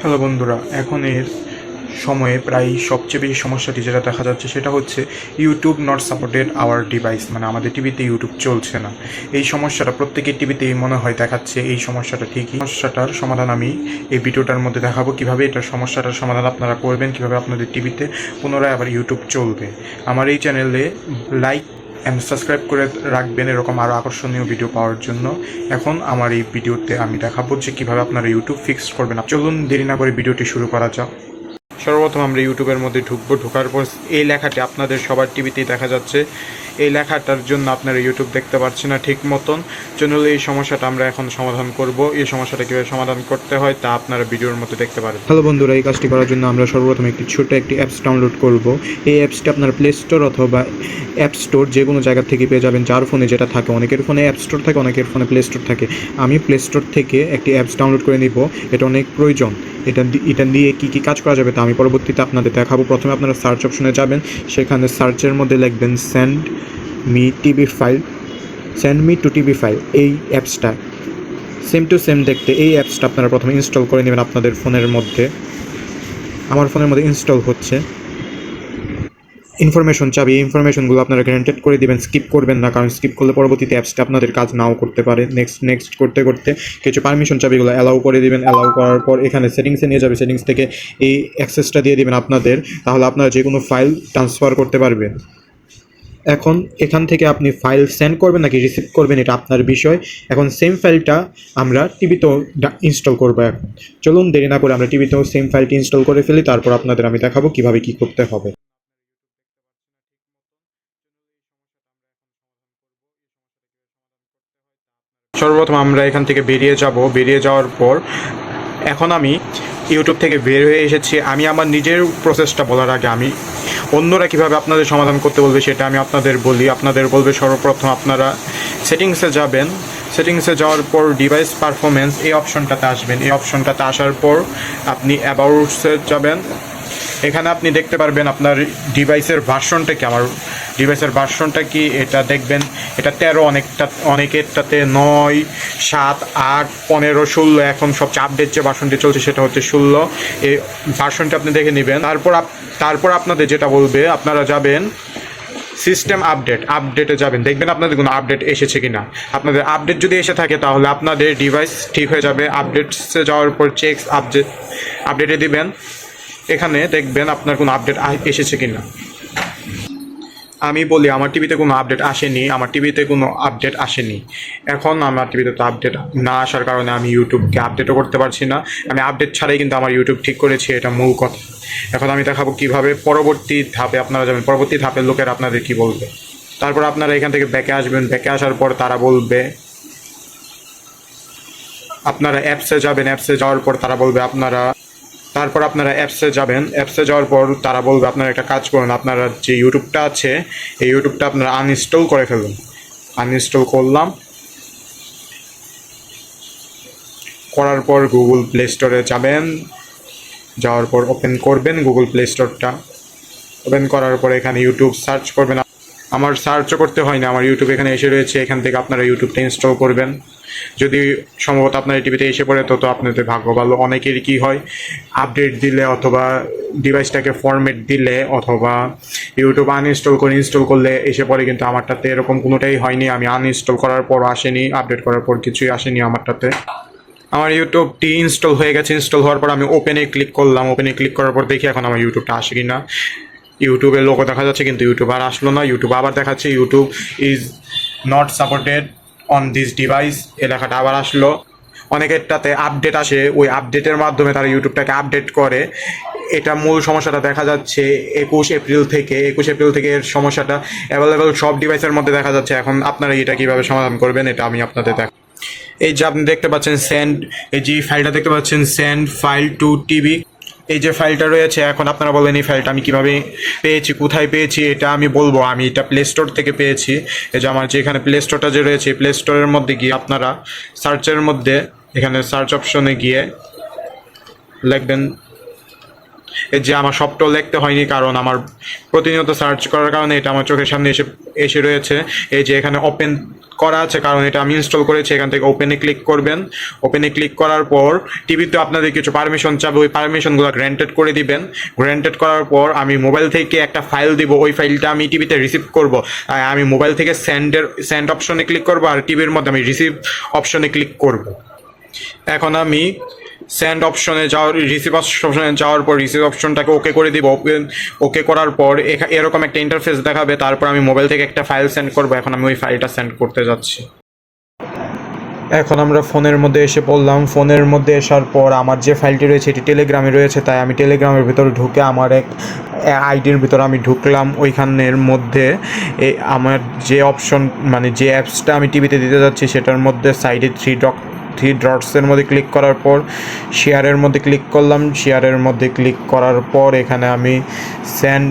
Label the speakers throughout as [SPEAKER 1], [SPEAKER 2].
[SPEAKER 1] Hello বন্ধুরা, এখন এর সময়ে প্রায় সবচেয়ে বেশি সমস্যাটি যেটা দেখা যাচ্ছে সেটা হচ্ছে YouTube not supported our device, মানে আমাদের টিভিতে ইউটিউব চলছে না। এই সমস্যাটা প্রত্যেকের টিভিতেই মনে হয় দেখাচ্ছে। এই সমস্যাটা ঠিকই, সমস্যাটার সমাধান আমি এই ভিডিওটার মধ্যে দেখাবো, কীভাবে এটার সমস্যাটার সমাধান আপনারা করবেন, কীভাবে আপনাদের টিভিতে পুনরায় আবার ইউটিউব চলবে। আমার এই চ্যানেলে লাইক অ্যান্ড সাবস্ক্রাইব করে রাখবেন এরকম আরও আকর্ষণীয় ভিডিও পাওয়ার জন্য। এখন আমার এই ভিডিওতে আমি দেখাবো যে কীভাবে আপনারা ইউটিউব ফিক্সড করবেন। চলুন দেরি না করে ভিডিওটি শুরু করা যাক। সর্বপ্রথম আমরা ইউটিউবের মধ্যে ঢুকবো। ঢোকার পর এই লেখাটি আপনাদের সবার টিভিতেই দেখা যাচ্ছে। এই লেখাটার জন্য আপনারা ইউটিউব দেখতে পাচ্ছেন না ঠিক মতন। জন্য এই সমস্যাটা আমরা এখন সমাধান করব। এই সমস্যাটা কীভাবে সমাধান করতে হয় তা আপনারা ভিডিওর মধ্যে দেখতে পারেন। হ্যালো বন্ধুরা, এই কাজটি করার জন্য আমরা সর্বপ্রথম একটি ছোট্ট একটি অ্যাপস ডাউনলোড করব। এই অ্যাপসটি আপনারা প্লে স্টোর অথবা অ্যাপ স্টোর যে কোনো জায়গা থেকে পেয়ে যাবেন, যার ফোনে যেটা থাকে। অনেকের ফোনে অ্যাপ স্টোর থাকে, অনেকের ফোনে প্লে স্টোর থাকে। আমি প্লে স্টোর থেকে একটি অ্যাপস ডাউনলোড করে নিব। এটা অনেক প্রয়োজন। এটা দিয়ে কী কাজ করা যাবে তা আমি পরবর্তীতে আপনাদের দেখাবো। প্রথমে আপনারা সার্চ অপশনে যাবেন, সেখানে সার্চের মধ্যে লিখবেন send me two TV file. এই অ্যাপসটা সেম টু সেম দেখতে। এই অ্যাপসটা আপনারা প্রথমে ইনস্টল করে নেবেন আপনাদের ফোনের মধ্যে। আমার ফোনের মধ্যে ইনস্টল হচ্ছে। ইনফরমেশন চাবি, এই ইনফরমেশনগুলো আপনারা গ্যারান্টেড করে দিবেন, স্কিপ করবেন না, কারণ স্কিপ করলে পরবর্তীতে অ্যাপসটা আপনাদের কাজ নাও করতে পারে। নেক্সট করতে কিছু পারমিশন চাবিগুলো অ্যালাউ করে দিবেন। অ্যালাউ করার পর এখানে সেটিংসে নিয়ে যাবে, সেটিংস থেকে এই অ্যাক্সেসটা দিয়ে দিবেন আপনাদের। তাহলে আপনারা যে কোনো ফাইল ট্রান্সফার করতে পারবেন। এখন এখান থেকে আপনি ফাইল সেন্ড করবেন নাকি রিসিভ করবেন এটা আপনার বিষয়। এখন সেম ফাইলটা আমরা টিভিতেও ইনস্টল করবো। এখন চলুন দেরি না করে আমরা টিভিতেও সেম ফাইলটি ইনস্টল করে ফেলি, তারপর আপনাদের আমি দেখাবো কীভাবে কী করতে হবে। সর্বপ্রথম আমরা এখান থেকে বেরিয়ে যাব। বেরিয়ে যাওয়ার পর এখন আমি ইউটিউব থেকে বের হয়ে এসেছি। আমি আমার নিজের প্রসেসটা বলার আগে আমি অন্যরা কীভাবে আপনাদের সমাধান করতে বলবে সেটা আমি আপনাদের বলি। আপনাদের বলবে সর্বপ্রথম আপনারা সেটিংসে যাবেন। সেটিংসে যাওয়ার পর ডিভাইস পারফরমেন্স এই অপশনটাতে আসবেন। এই অপশনটাতে আসার পর আপনি অ্যাবাউটসে যাবেন। এখানে আপনি দেখতে পারবেন আপনার ডিভাইসের ভার্সনটা কি। আমার ডিভাইসের ভার্সনটা কি এটা দেখবেন। এটা 13, অনেকেরটাতে 9, 7, 8, 15, 16। এখন সবচেয়ে আপডেট যে ভার্সনটি চলছে সেটা হচ্ছে 16। এই ভার্সনটা আপনি দেখে নেবেন। তারপর আপনাদের যেটা বলবে, আপনারা যাবেন সিস্টেম আপডেটে যাবেন। দেখবেন আপনাদের কোনো আপডেট এসেছে কি না। আপনাদের আপডেট যদি এসে থাকে তাহলে আপনাদের ডিভাইস ঠিক হয়ে যাবে। আপডেটসে যাওয়ার পর আপডেটে দিবেন। এখানে দেখবেন আপনার কোনো আপডেট এসেছে কি না। আমি বলি আমার টিভিতে কোনো আপডেট আসেনি। এখন আমার টিভিতে তো আপডেট না আসার কারণে আমি ইউটিউবকে আপডেটও করতে পারছি না। আমি আপডেট ছাড়াই কিন্তু আমার ইউটিউব ঠিক করেছি, এটা মূল কথা। এখন আমি দেখাবো কীভাবে পরবর্তী ধাপে আপনারা যাবেন। পরবর্তী ধাপের লোকের আপনাদের কী বলবে। তারপর আপনারা এখান থেকে ব্যাকে আসবেন। ব্যাকে আসার পর তারা বলবে আপনারা অ্যাপসে যাবেন। অ্যাপসে যাওয়ার পর তারা বলবে তারপর আপনারা অ্যাপসে যাবেন। অ্যাপসে যাওয়ার পর তারা বলবে আপনারা একটা কাজ করুন, আপনারা যে ইউটিউবটা আছে এই ইউটিউবটা আপনারা আনইনস্টল করে ফেলুন। আনইনস্টল করলাম। করার পর গুগল প্লে স্টোরে যাবেন। যাওয়ার পর ওপেন করবেন গুগল প্লে স্টোরটা। ওপেন করার পর এখানে ইউটিউব সার্চ করবেন। আমার সার্চও করতে হয় না, আমার ইউটিউব এখানে এসে রয়েছে। এখান থেকে আপনারা ইউটিউবটা ইনস্টল করবেন। যদি সম্ভবত আপনার টিভিতে এসে পড়ে তো আপনাদের ভাগ্য ভালো। অনেকেরই কী হয়, আপডেট দিলে অথবা ডিভাইসটাকে ফরম্যাট দিলে অথবা ইউটিউব ইনস্টল করলে এসে পড়ে, কিন্তু আমারটাতে এরকম কোনোটাই হয়নি। আমি আনইনস্টল করার পর আসেনি, আপডেট করার পর কিছুই আসেনি আমারটাতে। আমার ইউটিউবটি ইনস্টল হয়ে গেছে। ইনস্টল হওয়ার পর আমি ওপেনে ক্লিক করলাম। ওপেনে ক্লিক করার পর দেখি এখন আমার ইউটিউবটা আসে কি না। ইউটিউবের লোগো দেখা যাচ্ছে কিন্তু ইউটিউব আর আসলো না। ইউটিউব আবার দেখাচ্ছে YouTube is not supported on this device. এ লেখাটা আবার আসলো। অনেকেরটাতে আপডেট আসে, ওই আপডেটের মাধ্যমে তারা ইউটিউবটাকে আপডেট করে। এটা মূল সমস্যাটা দেখা যাচ্ছে 21 এপ্রিল থেকে এর সমস্যাটা অ্যাভেলেবেল সব ডিভাইসের মধ্যে দেখা যাচ্ছে। এখন আপনারা এটা কীভাবে সমাধান করবেন এটা আমি আপনাদের এই যে আপনি দেখতে পাচ্ছেন এই যে ফাইলটা দেখতে পাচ্ছেন সেন্ড ফাইল টু টিভি। এই যে ফাইলটা রয়েছে, এখন আপনারা বলেন এই ফাইলটা আমি কীভাবে পেয়েছি, কোথায় পেয়েছি এটা আমি বলবো। আমি এটা প্লে স্টোর থেকে পেয়েছি। এই যে আমার যে এখানে প্লে স্টোরটা যে রয়েছে, প্লে স্টোরের মধ্যে গিয়ে আপনারা সার্চের মধ্যে এখানে সার্চ অপশনে গিয়ে লিখবেন এই যে আমার সবটাও লিখতে হয়নি, কারণ আমার প্রতিনিয়ত সার্চ করার কারণে এটা আমার চোখের সামনে এসে এসে রয়েছে। এই যে এখানে ওপেন করা আছে, কারণ এটা আমি ইনস্টল করেছি। এখান থেকে ওপেনে ক্লিক করবেন। ওপেনে ক্লিক করার পর টিভিতে আপনাদের কিছু পারমিশন চাবে, ওই পারমিশনগুলো গ্র্যান্টেড করে দিবেন। গ্র্যান্টেড করার পর আমি মোবাইল থেকে একটা ফাইল দিব, ওই ফাইলটা আমি টিভিতে রিসিভ করব। আমি মোবাইল থেকে সেন্ড অপশনে ক্লিক করব, আর টিভির মধ্যে আমি রিসিভ অপশনে ক্লিক করব। এখন আমি সেন্ড অপশনে রিসিভ অপশনে যাওয়ার পর রিসিভ অপশনটাকে ওকে করে দিব। ওকে করার পর এরকম একটা ইন্টারফেস দেখাবে। তারপর আমি মোবাইল থেকে একটা ফাইল সেন্ড করব। এখন আমি ওই ফাইলটা সেন্ড করতে যাচ্ছি। এখন আমরা ফোনের মধ্যে এসে পড়লাম। ফোনের মধ্যে আসার পর আমার যে ফাইলটি রয়েছে এটি টেলিগ্রামে রয়েছে, তাই আমি টেলিগ্রামের ভিতরে ঢুকে আমার এক আইডির ভিতরে আমি ঢুকলাম। ওইখানের মধ্যে আমার যে অপশন মানে যে অ্যাপসটা আমি টিভিতে দিতে যাচ্ছি সেটার মধ্যে সাইডে থ্রি ডটসের মধ্যে ক্লিক করার পর শেয়ারের মধ্যে ক্লিক করলাম। শেয়ারের মধ্যে ক্লিক করার পর এখানে আমি সেন্ড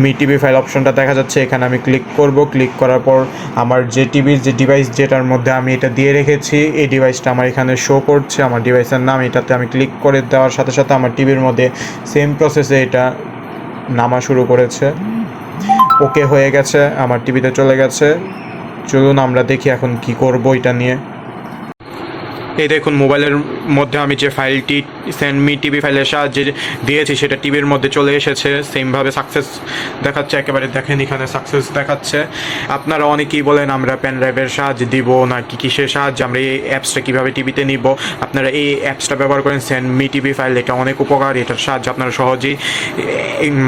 [SPEAKER 1] মি টিভি ফাইল অপশনটা দেখা যাচ্ছে, এখানে আমি ক্লিক করব। ক্লিক করার পর আমার যে টিভির যে ডিভাইস যেটার মধ্যে আমি এটা দিয়ে রেখেছি এই ডিভাইসটা আমার এখানে শো করছে, আমার ডিভাইসের নাম। এটাতে আমি ক্লিক করে দেওয়ার সাথে সাথে আমার টিভির মধ্যে সেম প্রসেসে এটা নামা শুরু করেছে। ওকে হয়ে গেছে, আমার টিভিতে চলে গেছে। চলুন আমরা দেখি এখন কি করব এটা নিয়ে। এই দেখুন মোবাইলের মধ্যে আমি যে ফাইলটি সেন্ড মি টিভি ফাইলের সাহায্যে দিয়েছি সেটা টিভির মধ্যে চলে এসেছে। সেমভাবে সাকসেস দেখাচ্ছে, একেবারে দেখেন এখানে সাকসেস দেখাচ্ছে। আপনারা অনেকেই বলেন আমরা পেন ড্রাইভের সাহায্যে দিব না কি কিসের সাহায্যে আমরা এই অ্যাপসটা কীভাবে টিভিতে নিব। আপনারা এই অ্যাপসটা ব্যবহার করেন সেন্ড মি টিভি ফাইল, এটা অনেক উপকার। এটার সাহায্যে আপনারা সহজেই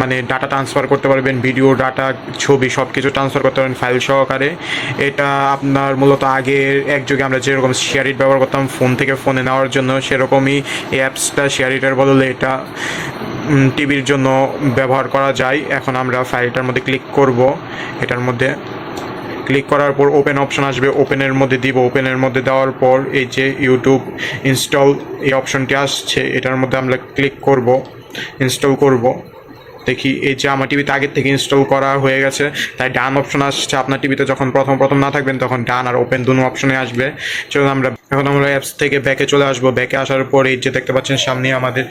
[SPEAKER 1] মানে ডাটা ট্রান্সফার করতে পারবেন, ভিডিও, ডাটা, ছবি সব কিছু ট্রান্সফার করতে পারবেন ফাইল সহকারে। এটা আপনার মূলত আগে এক যুগে আমরা যেরকম শেয়ার ইট ব্যবহার করতাম ফোন থেকে ফোনে নেওয়ার জন্য, সেরকমই এই অ্যাপসটা শেয়ার ইটের বদলে এটা টিভির জন্য ব্যবহার করা যায়। এখন আমরা ফাইলটার মধ্যে ক্লিক করব। এটার মধ্যে ক্লিক করার পর ওপেন অপশন আসবে, ওপেনের মধ্যে দিব। ওপেনের মধ্যে দেওয়ার পর এই যে ইউটিউব ইনস্টল এই অপশনটি আসছে, এটার মধ্যে আমরা ক্লিক করব, ইনস্টল করব। দেখি এই যে আমার টিভিতে আগের থেকে ইনস্টল করা হয়ে গেছে, তাই ডান অপশন আসছে। আপনার টিভিতে যখন প্রথম না থাকবেন তখন ডান আর ওপেন দুটো অপশনে আসবে। চলুন আমরা এখন অ্যাপস থেকে ব্যাকে চলে আসবো। ব্যাকে আসার পর এই যে দেখতে পাচ্ছেন সামনে আমাদের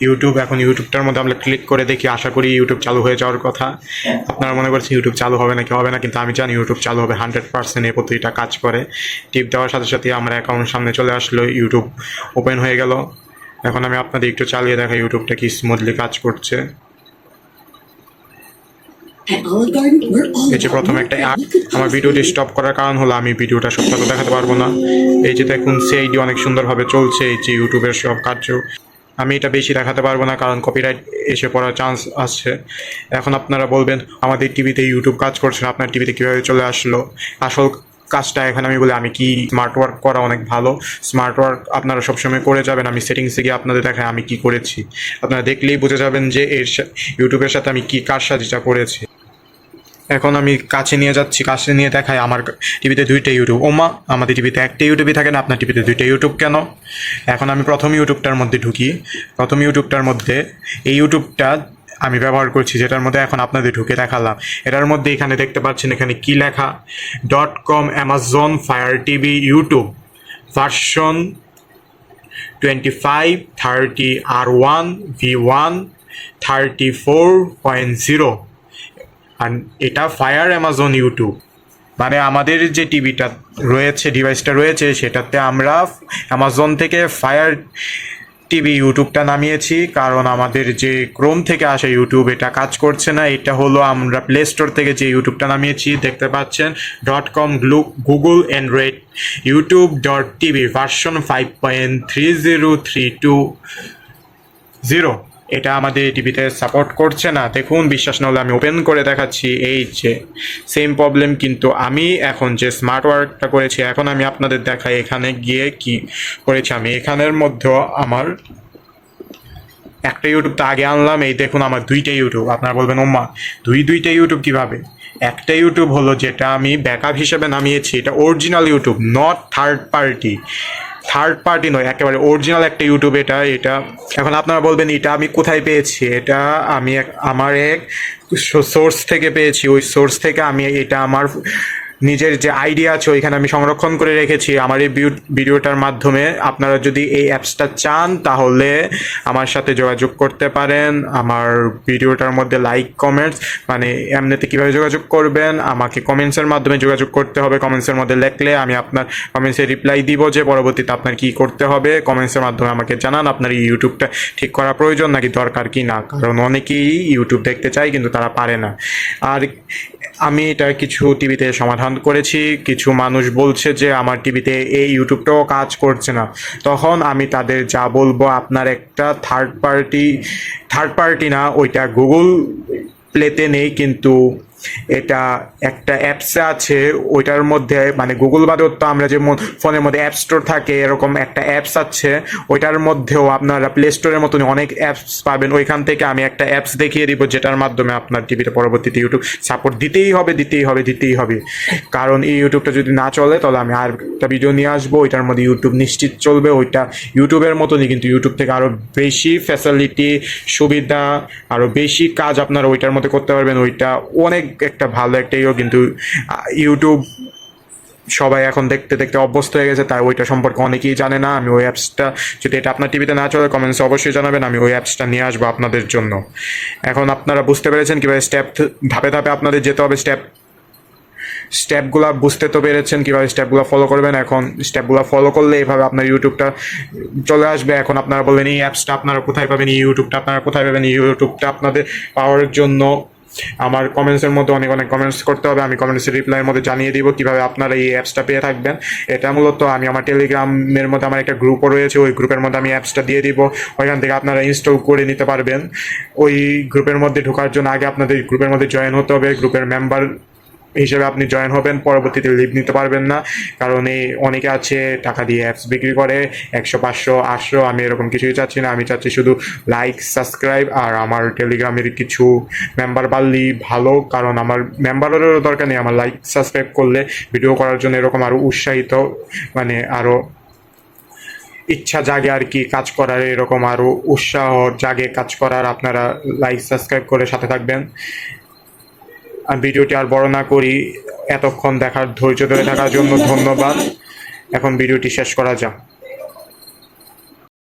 [SPEAKER 1] ইউটিউব। এখন ইউটিউবটার মধ্যে আমরা ক্লিক করে দেখি, আশা করি ইউটিউব চালু হয়ে যাওয়ার কথা। আপনারা মনে করছেন ইউটিউব চালু হবে নাকি হবে না, কিন্তু আমি জানি ইউটিউব চালু হবে 100%। এই প্রতিটা কাজ করে। টিপ দেওয়ার সাথে সাথে আমার অ্যাকাউন্ট সামনে চলে আসলো, ইউটিউব ওপেন হয়ে গেল। এখন আমি আপনাদের একটু চালিয়ে দেখাই ইউটিউবটা কি স্মুথলি কাজ করছে। এই যে প্রথমে একটা আমার ভিডিওটি স্টপ করার কারণ হলো আমি ভিডিওটা সবটা দেখাতে পারবো না। এই যে দেখুন সিআইডি অনেক সুন্দরভাবে চলছে। এই যে ইউটিউবের সব কার্য আমি এটা বেশি দেখাতে পারবো না, কারণ কপিরাইট এসে পড়ার চান্স আছে। এখন আপনারা বলবেন আমাদের টিভিতে ইউটিউব কাজ করছে না, আপনার টিভিতে কীভাবে চলে আসলো। আসল কাজটা এখন আমি বলি আমি কি স্মার্ট ওয়ার্ক করা অনেক ভালো। স্মার্ট ওয়ার্ক আপনারা সবসময় করে যাবেন। আমি সেটিংসে গিয়ে আপনাদের দেখায় আমি কি করেছি, আপনারা দেখলেই বুঝে যাবেন যে এর ইউটিউবের সাথে আমি কি কার সাথে করেছি। এখন আমি কাছে নিয়ে যাচ্ছি, কাছে নিয়ে দেখাই আমার টিভিতে দুইটা ইউটিউব। ওমা, আমাদের টিভিতে একটা ইউটিউবই থাকে না, আপনার টিভিতে দুইটা ইউটিউব কেন? এখন আমি প্রথম ইউটিউবটার মধ্যে ঢুকি। প্রথম ইউটিউবটার মধ্যে এই ইউটিউবটা আমি ব্যবহার করছি, যেটার মধ্যে এখন আপনাদের ঢুকে দেখালাম। এটার মধ্যে এখানে দেখতে পাচ্ছেন এখানে কি লেখা, .com Amazon fire TV YouTube version 2530 R1 V1 34.0। আর এটা ফায়ার অ্যামাজন ইউটিউব, মানে আমাদের যে টিভিটা রয়েছে ডিভাইসটা রয়েছে সেটাতে আমরা অ্যামাজন থেকে ফায়ার টিভি ইউটিউবটা নামিয়েছি, কারণ আমাদের যে ক্রোম থেকে আসা ইউটিউব এটা কাজ করছে না। এটা হলো আমরা প্লে স্টোর থেকে যে ইউটিউবটা নামিয়েছি, দেখতে পাচ্ছেন .com Google Android YouTube.tv version 5.3032.0। এটা আমাদের টিভিতে সাপোর্ট করছে না। দেখুন, বিশ্বাস না হলে আমি ওপেন করে দেখাচ্ছি। এই যে সেম প্রবলেম, কিন্তু আমি এখন যে স্মার্ট ওয়ার্কটা করেছি এখন আমি আপনাদের দেখাই এখানে গিয়ে কি করেছি। আমি এখানের মধ্যে আমার একটা ইউটিউব তো আগে আনলাম। এই দেখুন আমার দুইটা ইউটিউব। আপনারা বলবেন ওম্মা দুইটা ইউটিউব কিভাবে? একটা ইউটিউব হলো যেটা আমি ব্যাকআপ হিসেবে নামিয়েছি, এটা original YouTube, not third party নয়, একেবারে অরিজিনাল একটা ইউটিউব এটা। এখন আপনারা বলবেন এটা আমি কোথায় পেয়েছি? এটা আমি আমার এক সোর্স থেকে পেয়েছি। ওই সোর্স থেকে আমি এটা আমার নিজের যে আইডিয়া আছে ওইখানে আমি সংরক্ষণ করে রেখেছি আমার এই ভিডিওটার মাধ্যমে। আপনারা যদি এই অ্যাপসটা চান তাহলে আমার সাথে যোগাযোগ করতে পারেন। আমার ভিডিওটার মধ্যে লাইক কমেন্টস, মানে এমনিতে কীভাবে যোগাযোগ করবেন, আমাকে কমেন্টসের মাধ্যমে যোগাযোগ করতে হবে। কমেন্টসের মধ্যে লেখলে আমি আপনার কমেন্টসে রিপ্লাই দিব যে পরবর্তীতে আপনার কী করতে হবে। কমেন্টসের মাধ্যমে আমাকে জানান আপনার এই ইউটিউবটা ঠিক করা প্রয়োজন নাকি দরকার কি না, কারণ অনেকেই ইউটিউব দেখতে চায় কিন্তু তারা পারে না। আর আমি এটা কিছু টিভিতে সমাধান করেছি। কিছু মানুষ বলছে যে আমার টিভিতে এই ইউটিউবটাও কাজ করছে না, তখন আমি তাদের যা বলবো, আপনার একটা থার্ড পার্টি না, ওইটা গুগল প্লেতে নেই কিন্তু এটা একটা অ্যাপসে আছে। ওইটার মধ্যে মানে গুগল বাদেও তো আমরা যে ফোনের মধ্যে অ্যাপ স্টোর থাকে এরকম একটা অ্যাপস আছে, ওইটার মধ্যেও আপনারা প্লে স্টোরের মতন অনেক অ্যাপস পাবেন। ওইখান থেকে আমি একটা অ্যাপস দেখিয়ে দিব যেটার মাধ্যমে আপনার টিভিতে পরবর্তীতে ইউটিউব সাপোর্ট দিতেই হবে। কারণ এই ইউটিউবটা যদি না চলে তাহলে আমি আর একটা ভিডিও নিয়ে আসবো, ওইটার মধ্যে ইউটিউব নিশ্চিত চলবে। ওইটা ইউটিউবের মতনই কিন্তু ইউটিউব থেকে আরও বেশি ফ্যাসিলিটি, সুবিধা, আরও বেশি কাজ আপনারা ওইটার মধ্যে করতে পারবেন। ওইটা অনেক একটা ভালো একটা কিন্তু ইউটিউব সবাই এখন দেখতে দেখতে অভ্যস্ত হয়ে গেছে, তাই ওইটা সম্পর্কে অনেকেই জানে না। আমি ওই অ্যাপসটা, যদি এটা আপনার টিভিতে না চলে কমেন্টসে অবশ্যই জানাবেন, আমি ওই অ্যাপসটা নিয়ে আসবো আপনাদের জন্য। এখন আপনারা বুঝতে পেরেছেন কীভাবে ধাপে ধাপে আপনাদের যেতে হবে, স্টেপগুলো বুঝতে তো পেরেছেন কীভাবে স্টেপগুলো ফলো করবেন। এখন স্টেপগুলো ফলো করলে এভাবে আপনার ইউটিউবটা চলে আসবে। এখন আপনারা বলবেন এই অ্যাপসটা আপনারা কোথায় পাবেন, এই ইউটিউবটা আপনারা কোথায় পাবেন। এই ইউটিউবটা আপনাদের পাওয়ার জন্য আমার কমেন্টসের মধ্যে অনেক কমেন্টস করতে হবে। আমি কমেন্টসের রিপ্লাইয়ের মধ্যে জানিয়ে দিব কীভাবে আপনারা এই অ্যাপসটা পেয়ে থাকবেন। এটা মূলত আমি আমার টেলিগ্রামের মধ্যে আমার একটা গ্রুপও রয়েছে, ওই গ্রুপের মধ্যে আমি অ্যাপসটা দিয়ে দিব। ওইখান থেকে আপনারা ইনস্টল করে নিতে পারবেন। ওই গ্রুপের মধ্যে ঢোকার জন্য আগে আপনাদের গ্রুপের মধ্যে জয়েন হতে হবে। গ্রুপের মেম্বার হিসেবে আপনি জয়েন হবেন, পরবর্তীতে লিভ নিতে পারবেন না, কারণ এই অনেকে আছে টাকা দিয়ে অ্যাপস বিক্রি করে 100, 500, 800। আমি এরকম কিছুই চাচ্ছি না। আমি চাচ্ছি শুধু লাইক, সাবস্ক্রাইব আর আমার টেলিগ্রামের কিছু মেম্বার বাড়লেই ভালো, কারণ আমার মেম্বারেরও দরকার নেই। আমার লাইক সাবস্ক্রাইব করলে ভিডিও করার জন্য এরকম আরও উৎসাহিত, মানে আরও ইচ্ছা জাগে আর কি কাজ করার, এরকম আরও উৎসাহ জাগে কাজ করার। আপনারা লাইক সাবস্ক্রাইব করে সাথে থাকবেন। ভিডিওটি আর বড় না করি, এতক্ষণ ধৈর্য ধরে থাকার জন্য ধন্যবাদ। এখন ভিডিওটি শেষ করা যাক।